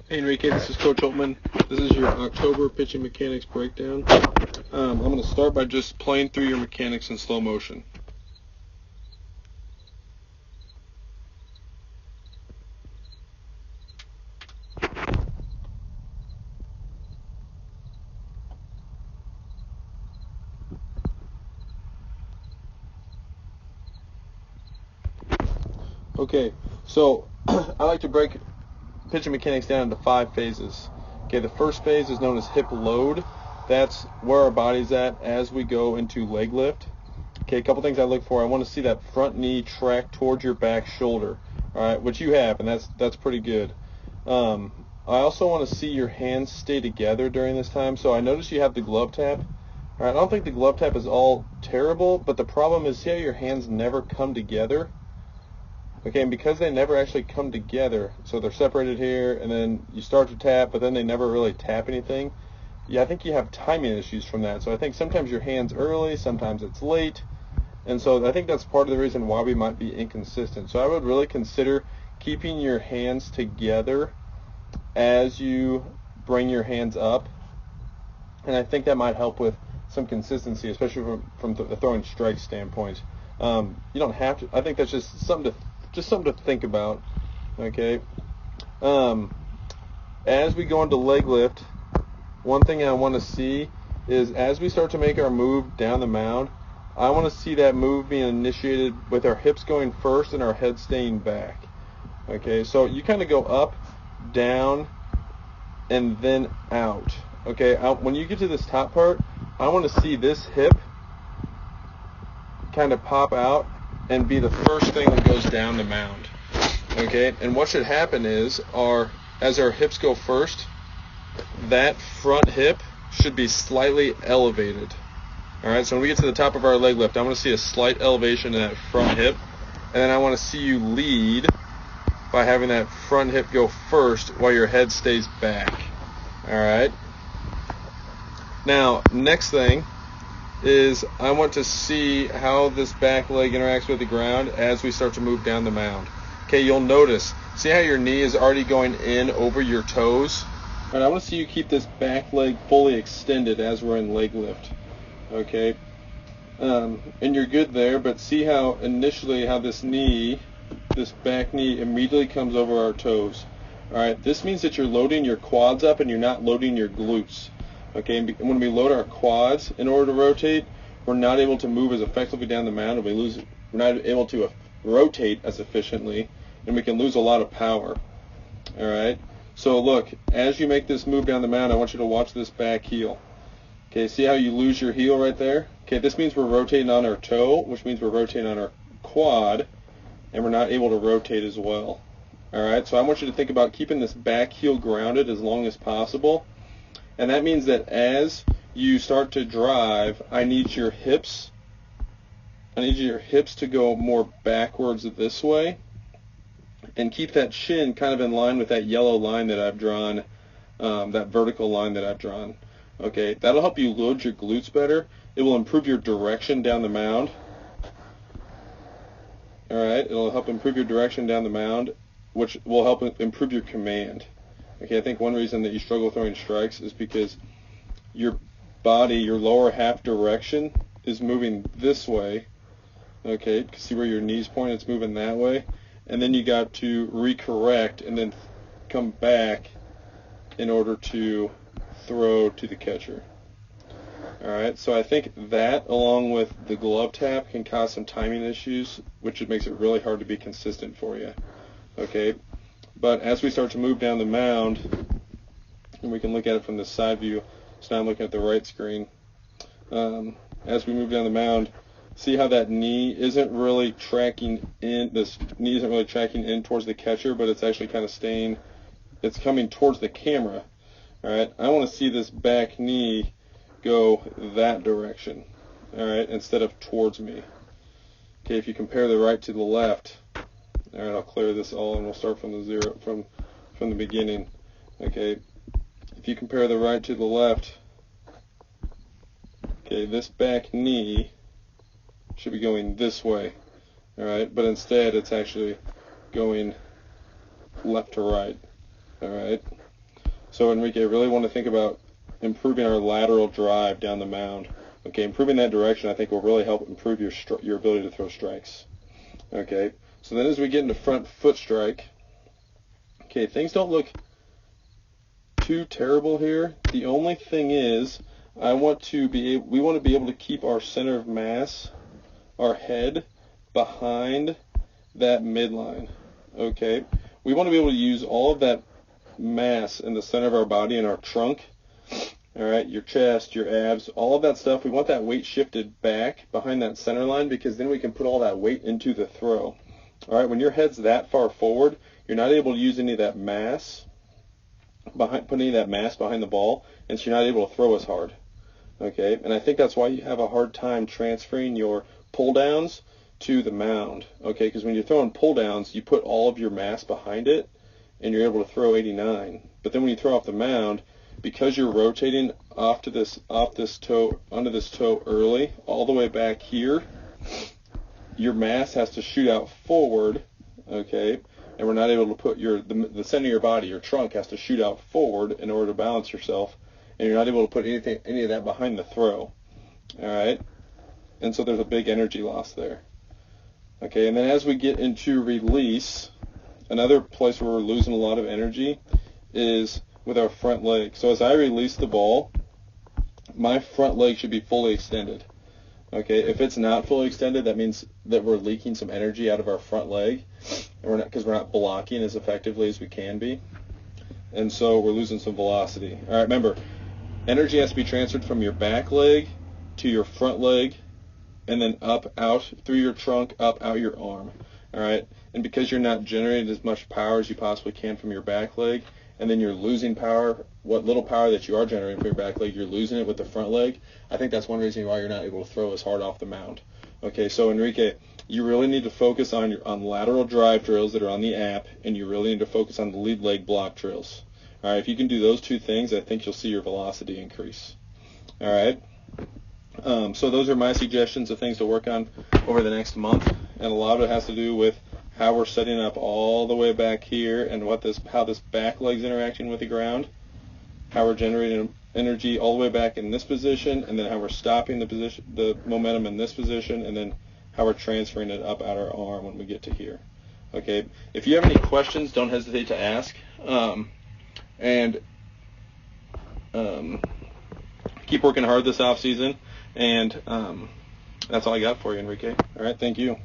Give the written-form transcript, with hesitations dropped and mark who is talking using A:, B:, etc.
A: Hey Enrique, this is Coach Holtman. This is your October pitching mechanics breakdown. I'm going to start by just playing through your mechanics in slow motion. Okay, so I like to break pitching mechanics down into 5 phases. Okay, the first phase is known as hip load. That's where our body's at as we go into leg lift. Okay, a couple things I look for. I want to see that front knee track towards your back shoulder. All right, which you have, and that's pretty good. I also want to see your hands stay together during this time. So I notice you have the glove tap. All right, I don't think the glove tap is all terrible, but the problem is, see how your hands never come together? Okay, and because they never actually come together, so they're separated here, and then you start to tap, but then they never really tap anything. Yeah, I think you have timing issues from that. So I think sometimes your hand's early, sometimes it's late, and so I think that's part of the reason why we might be inconsistent. So I would really consider keeping your hands together as you bring your hands up, and I think that might help with some consistency, especially from the throwing strike standpoint. You don't have to. I think that's just something to think about. Okay. As we go into leg lift, one thing I want to see is as we start to make our move down the mound, I want to see that move being initiated with our hips going first and our head staying back. Okay, so you kind of go up, down, and then out. Okay, when you get to this top part, I want to see this hip kind of pop out and be the first thing that goes down the mound. Okay, and what should happen is as our hips go first, that front hip should be slightly elevated. All right, so when we get to the top of our leg lift, I want to see a slight elevation in that front hip, and then I want to see you lead by having that front hip go first while your head stays back. All right. Now, next thing is I want to see how this back leg interacts with the ground as we start to move down the mound. Okay, you'll notice, see how your knee is already going in over your toes? All right, I want to see you keep this back leg fully extended as we're in leg lift. Okay, and you're good there, but see how initially how this back knee immediately comes over our toes. All right, this means that you're loading your quads up and you're not loading your glutes. Okay, and when we load our quads in order to rotate, we're not able to move as effectively down the mound, and we're not able to rotate as efficiently, and we can lose a lot of power. All right, so look, as you make this move down the mound, I want you to watch this back heel. Okay, see how you lose your heel right there? Okay, this means we're rotating on our toe, which means we're rotating on our quad, and we're not able to rotate as well. All right, so I want you to think about keeping this back heel grounded as long as possible. And that means that as you start to drive, I need your hips to go more backwards this way, and keep that shin kind of in line with that yellow line that I've drawn, that vertical line that I've drawn. Okay, that'll help you load your glutes better. It will improve your direction down the mound. All right, it'll help improve your direction down the mound, which will help improve your command. Okay, I think one reason that you struggle throwing strikes is because your body, your lower half direction is moving this way. Okay, you can see where your knees point, it's moving that way. And then you got to recorrect and then come back in order to throw to the catcher. All right, so I think that along with the glove tap can cause some timing issues, which makes it really hard to be consistent for you. Okay, but as we start to move down the mound, and we can look at it from the side view, so now I'm looking at the right screen. As we move down the mound, see how that knee isn't really tracking in, this knee isn't really tracking in towards the catcher, but it's actually kind of staying, it's coming towards the camera. All right, I want to see this back knee go that direction, all right, instead of towards me. Okay, if you compare the right to the left, all right, I'll clear this all and we'll start from the beginning. Okay, if you compare the right to the left, okay, this back knee should be going this way, all right, but instead it's actually going left to right, all right. So Enrique, I really want to think about improving our lateral drive down the mound. Okay, improving that direction I think will really help improve your ability to throw strikes. Okay, so then as we get into front foot strike, okay, things don't look too terrible here. The only thing is we want to be able to keep our center of mass, our head, behind that midline. Okay, we want to be able to use all of that mass in the center of our body and our trunk. All right, your chest, your abs, all of that stuff. We want that weight shifted back behind that center line because then we can put all that weight into the throw. All right, when your head's that far forward, you're not able to use any of that mass behind the ball, and so you're not able to throw as hard. Okay, and I think that's why you have a hard time transferring your pull downs to the mound. Okay, because when you're throwing pull downs, you put all of your mass behind it, and you're able to throw 89. But then when you throw off the mound, because you're rotating off this toe onto this toe early, all the way back here, your mass has to shoot out forward. Okay, and we're not able to put the center of your body, your trunk has to shoot out forward in order to balance yourself, and you're not able to put any of that behind the throw. All right, and so there's a big energy loss there. Okay, and then as we get into release, another place where we're losing a lot of energy is with our front leg. So as I release the ball, my front leg should be fully extended. Okay, if it's not fully extended, that means that we're leaking some energy out of our front leg, and because we're not blocking as effectively as we can be, and so we're losing some velocity. All right, remember, energy has to be transferred from your back leg to your front leg, and then up, out, through your trunk, up, out your arm. All right, and because you're not generating as much power as you possibly can from your back leg, and then you're losing power, what little power that you are generating from your back leg, you're losing it with the front leg. I think that's one reason why you're not able to throw as hard off the mound. Okay, so Enrique, you really need to focus on lateral drive drills that are on the app, and you really need to focus on the lead leg block drills. All right, if you can do those two things, I think you'll see your velocity increase. All right. So those are my suggestions of things to work on over the next month, and a lot of it has to do with how we're setting up all the way back here and how this back leg's interacting with the ground, how we're generating energy all the way back in this position, and then how we're stopping the momentum in this position, and then how we're transferring it up out our arm when we get to here. Okay, if you have any questions, don't hesitate to ask, and keep working hard this off season, and that's all I got for you, Enrique. All right, thank you.